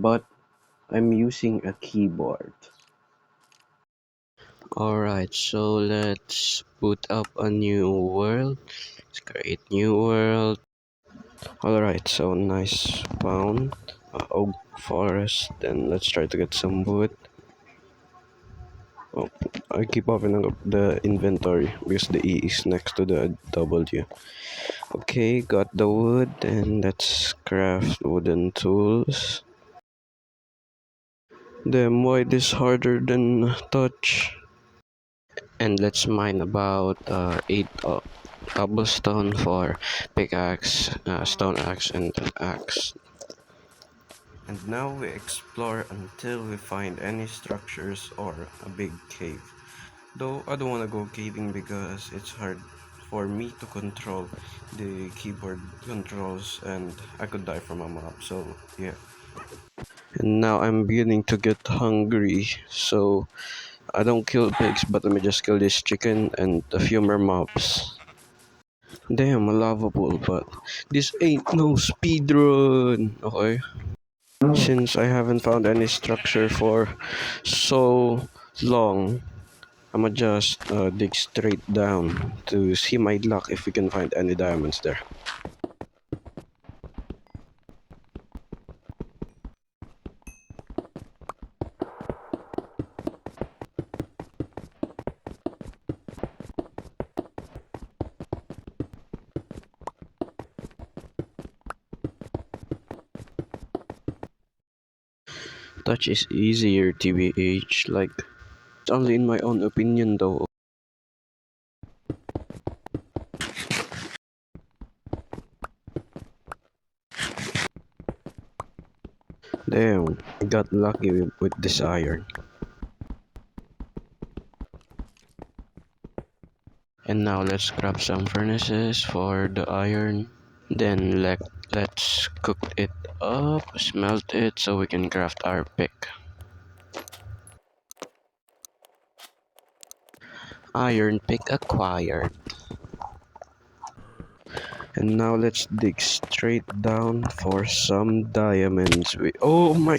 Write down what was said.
but I'm using a keyboard. Alright, so let's boot up a new world. Let's create new world. Alright, so nice found oak forest. Then let's try to get some wood. Oh, I keep opening up the inventory because the E is next to the W. Okay, got the wood, and let's craft wooden tools. Damn, why this harder than touch? And let's mine about 8 cobblestone for pickaxe, stone axe, and axe. And now we explore until we find any structures or a big cave. Though I don't want to go caving because it's hard for me to control the keyboard controls and I could die from a mob. So yeah. And now I'm beginning to get hungry. So I don't kill pigs, but let me just kill this chicken and a few more mobs. Damn, a lava pool, but this ain't no speedrun. Okay. Since I haven't found any structure for so long, I'ma just dig straight down to see my luck if we can find any diamonds there. Touch is easier, TBH. Like, it's only in my own opinion though. Damn, I got lucky with this iron. And now let's grab some furnaces for the iron. Then let's cook it up, smelt it so we can craft our pick. Iron pick acquired. And now let's dig straight down for some diamonds. Oh my!